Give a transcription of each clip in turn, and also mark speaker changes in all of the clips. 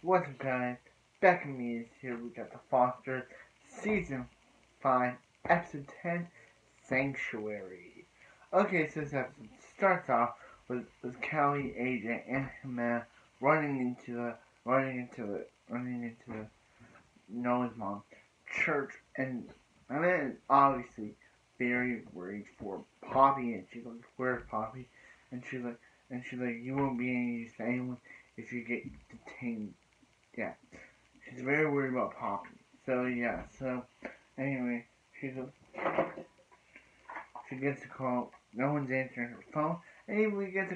Speaker 1: What's up, guys? Back in me is here. We got the Fosters, Season 5, Episode 10, Sanctuary. Okay, so this episode starts off with Callie AJ And Ximena running into Noah's mom church, and Ximena is obviously very worried for Poppy, and she's like, "Where's Poppy?" And she's like, "You won't be any use to anyone if you get detained." Yeah, she's very worried about Poppy. So yeah, anyway, she gets a call. No one's answering her phone, and we even get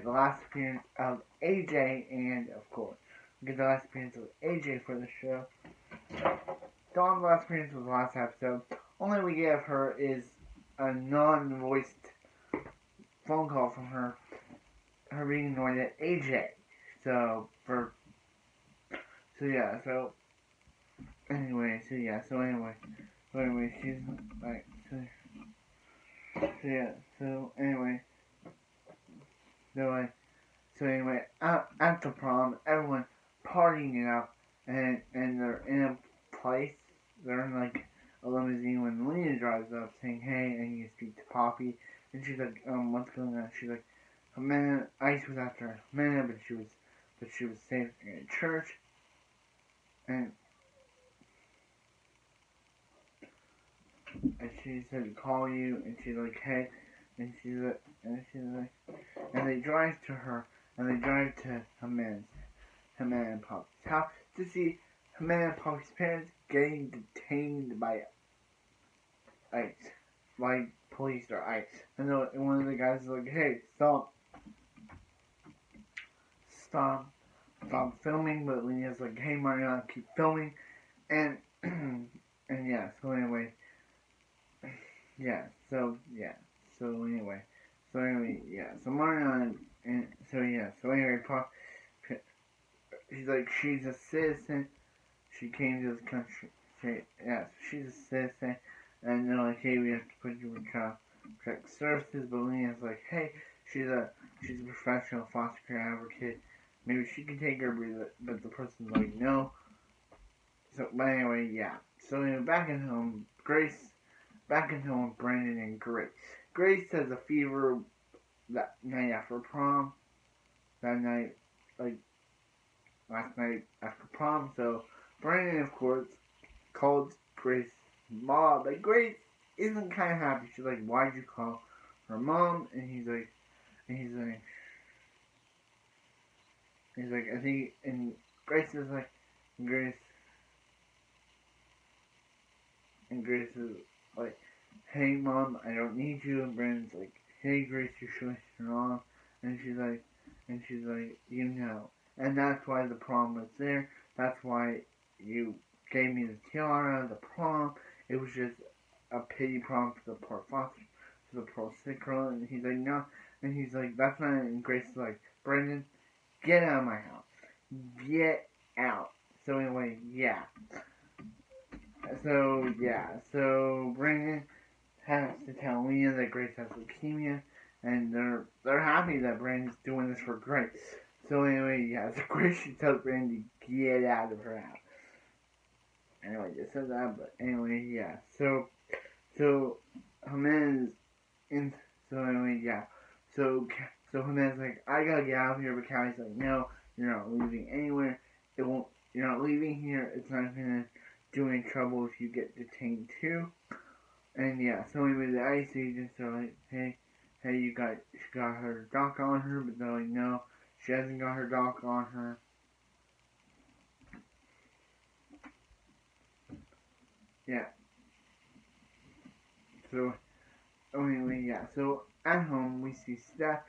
Speaker 1: the last appearance of AJ, and of course, we get the last appearance of AJ for the show. Dawn's last appearance was the last episode. Only we get of her is a non-voiced phone call from her being annoyed at AJ. Anyway, she's like, at the prom, everyone partying it up, and they're in a place, they're in like a limousine when Lena drives up saying, "Hey, I need to speak to Poppy," and she's like, "What's going on?" She's like, "Ximena, Ice was after Ximena, but she was safe in church," and she said to call you, and she's like, "Hey," and they drive to her, and they drive to Ximena and Poppy's house to see Ximena and Poppy's parents getting detained by ICE, by police or ICE. And one of the guys is like, "Hey, stop filming," but Lena's like, "Hey, Mariana, keep filming," and yeah, so anyway, so Mariana, and she's like, she's a citizen, she came to this country, she's a citizen, and they're like, "Hey, we have to put you in child protective services," but Lena's like, "Hey, she's a professional foster care advocate, maybe she can take her," but the person's like, "No." So, but anyway, yeah. So back at home, Brandon and Grace. Grace has a fever that night after prom. That night, like last night after prom. So Brandon, of course, called Grace's mom. But Grace isn't kind of happy. She's like, "Why'd you call her mom?" And he's like, I think, and Grace is like, Grace is like, "Hey, Mom, I don't need you." And Brandon's like, "Hey, Grace, you're showing wrong." And she's like, "You know." And that's why the prom was there. That's why you gave me the tiara, the prom. It was just a pity prom for the poor foster, for the poor sick girl. And he's like, "No." And he's like, "That's not it." And Grace is like, "Brandon, get out of my house. Get out." So anyway, yeah. So Brandon has to tell Lena that Grace has leukemia, and they're happy that Brandon's doing this for Grace. So anyway, so Grace tells Brandon to get out of her house. Anyway, just said that, but anyway, yeah. So Jimenez in. So anyway, yeah. So Jimenez like, "I gotta get out of here," but Callie's like, "No, you're not leaving anywhere. You're not leaving here. It's not gonna do any trouble if you get detained too." And yeah, so anyway, the ICE agents are like, "Hey, she got her doc on her," but they're like, "No, she hasn't got her doc on her." Yeah. So anyway, yeah. So at home we see Steph.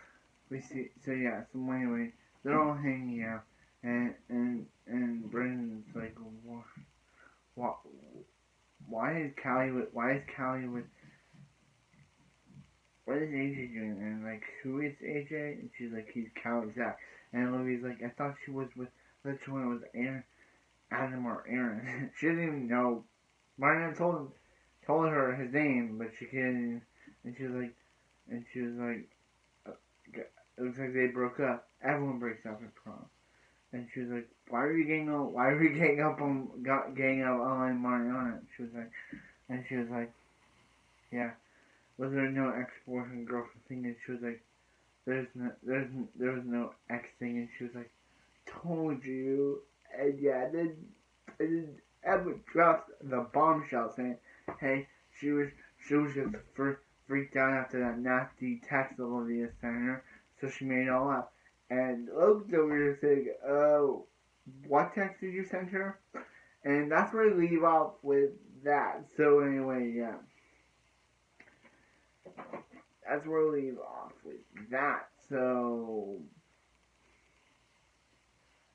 Speaker 1: So anyway, they're all hanging out, and Brendan's like, why is Callie with what is AJ doing?" And like, "Who is AJ?" And she's like, "He's Callie's ex." And Olivia's like, "I thought she was with which one was Adam or Aaron." She didn't even know. Martin told her his name, but she couldn't. And she was like, it looks like they broke up. Everyone breaks up at prom. And she was like, why are you getting up on Mariana? And she was like, yeah, was there no ex-boyfriend girlfriend thing? And she was like, there was no ex thing. And she was like, told you. And yeah, then Emma dropped the bombshell saying, hey, she was just freaked out after that nasty text Olivia sent her, so she made it all up. And looked over here saying, oh, what text did you send her? And that's where we leave off with that. So anyway, yeah. That's where we leave off with that. So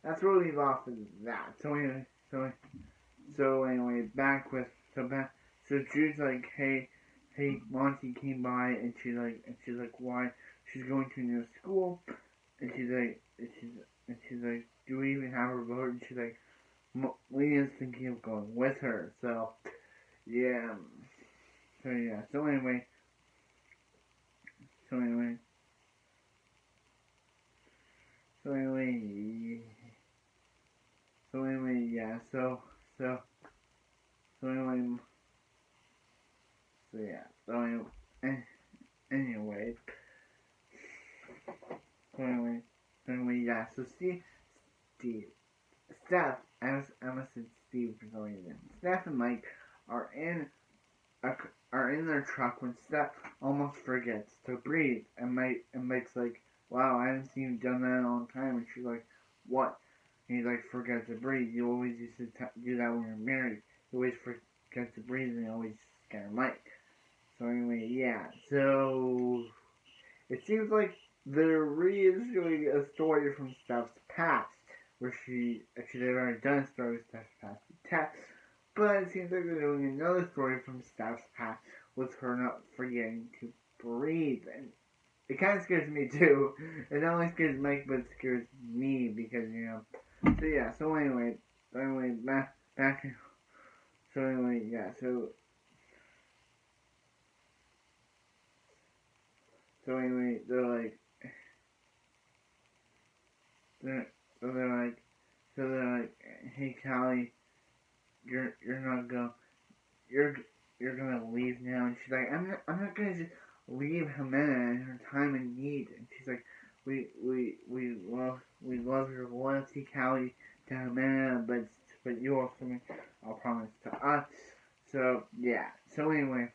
Speaker 1: that's where we leave off with that. So anyway, so Drew's like, hey, Monty came by, and she's like, why? She's going to a new school, and she's like, do we even have her vote? And she's like, Leah's thinking of going with her. So yeah, so anyway, yeah. Anyway, yeah. So Steve, Steph, I must say Steve for some reason. Steph and Mike are in their truck when Steph almost forgets to breathe, and Mike's like, wow, I haven't seen you done that in a long time. And she's like, what? And he's like, forget to breathe. You always used to do that when you're married. You always forget to breathe, and you always scare Mike. So anyway, yeah. So it seems like they're reissuing a story from Steph's past, where they've already done a story with Steph's past, but it seems like they're doing another story from Steph's past with her not forgetting to breathe, and it kind of scares me too. It not only scares Mike, but it scares me because So yeah. So anyway, back. So anyway, yeah. So anyway, they're like, hey Callie, you're gonna leave now. And she's like, I'm not gonna just leave Ximena in her time of need. And she's like, we love your loyalty, Callie, to Ximena, but you also make a promise to us. So yeah. So anyway.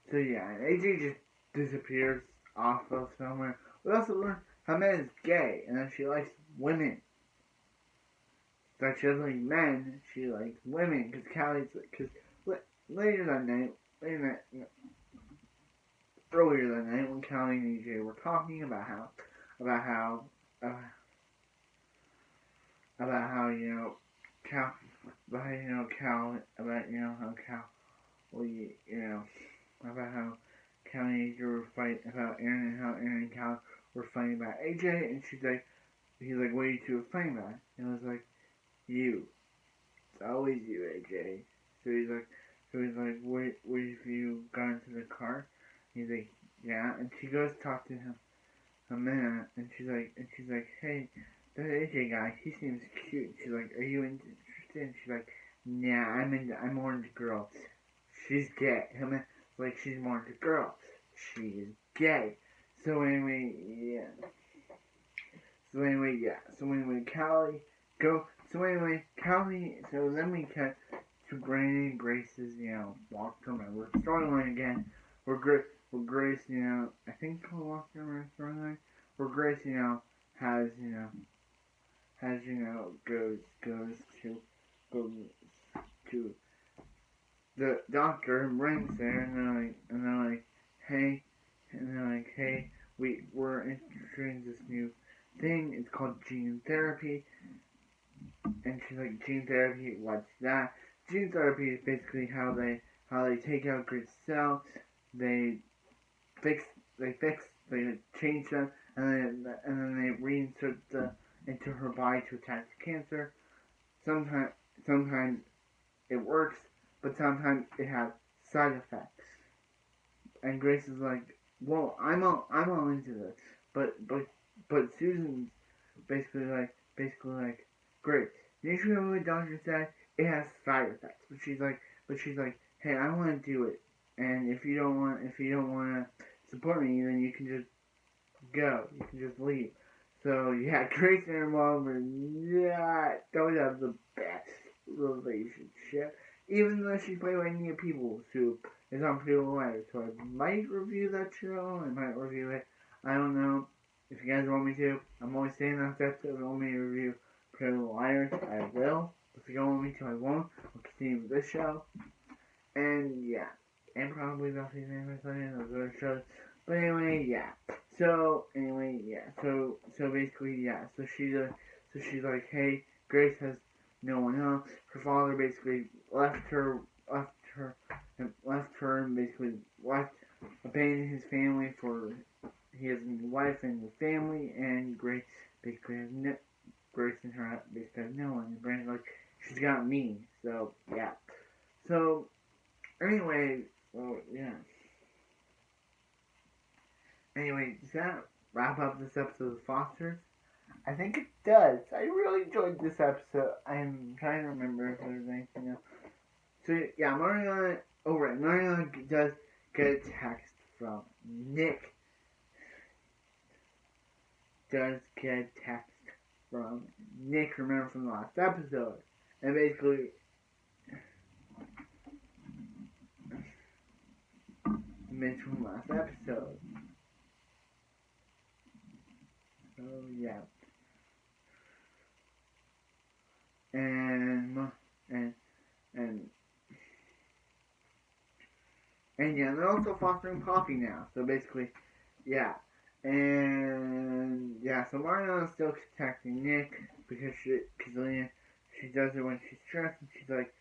Speaker 1: So yeah, and AJ just disappears off of somewhere. We also learn Ximena is gay, and that she likes women. That she doesn't like men, she likes women. Because earlier that night, when Callie and AJ were talking about how Cal, about how Callie and AJ were fighting about Aaron, and how Aaron and Cal were fighting about AJ, and he's like, what are you two fighting about? And I was like, you. It's always you, AJ. So he's like, what if you got into the car? And he's like, yeah. And she goes talk to him, Ximena, and she's like, hey, that AJ guy, he seems cute. She's like, are you interested? And she's like, nah, I'm more into girls. She's gay. Ximena, like, she's more into girls. She is gay. So anyway, yeah. So then we cut to Granny and Grace's, walk to remember storyline again. Where Grace, I think we'll walk to remember storyline. Where Grace, goes to the doctor and brings there, and they're like, hey, we're introducing this new thing. It's called gene therapy. And she's like, gene therapy, what's that? Gene therapy is basically how they take out great cells, they change them, and then they reinsert into her body to attack cancer. Sometimes it works, but sometimes it has side effects. and Grace is like, well, I'm all into this, but Susan's basically like, Grace, did you know what the doctor said? It has side effects, but she's like, hey, I want to do it, and if you don't want to support me, then you can just go, you can just leave. So yeah, Grace and her mom are don't have the best relationship. Even though she played by Nia Peoples, who is on Pretty Little Liars. So I might review that show, I might review it. I don't know. If you guys want me to, I'm always saying that if you want me to review Pretty Little Liars, I will. If you don't want me to, I won't. I'll continue with this show. And yeah. And probably Buffy's Vampire and those other shows. But anyway, yeah. So basically, yeah. So she's like, hey, Grace has no one else. Her father basically left her, and basically abandoned his family for his wife and his family, and Grace basically has Grace and her basically have no one. And Brandon's like, she's got me. So yeah. So anyway, yeah. Anyway, does that wrap up this episode of Fosters? I think it does. I really enjoyed this episode. I'm trying to remember if there's anything else. So yeah, Mariana does get a text from Nick. Remember from the last episode. And basically, from the last episode. So yeah. And yeah, they're also fostering Poppy now. So basically, yeah. And yeah, so Mariana's still contacting Nick because she does it when she's stressed, and she's like,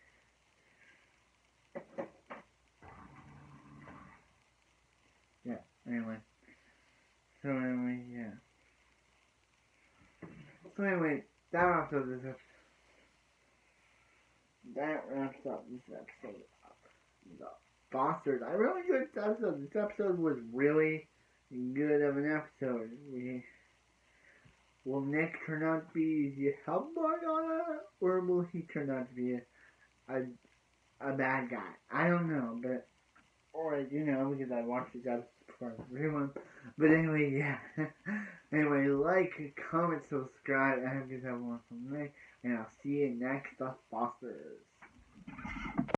Speaker 1: yeah. Anyway, yeah. So anyway, that wraps up this episode of the Fosters. I really enjoyed this episode. This episode was really good of an episode. Will Nick turn out to be the help Mariana, or will he turn out to be a bad guy? I don't know, but or I do know because I watched this episode before everyone. But anyway, yeah. Anyway, like, comment, subscribe. I hope you guys have a wonderful night, and I'll see you next The Fosters.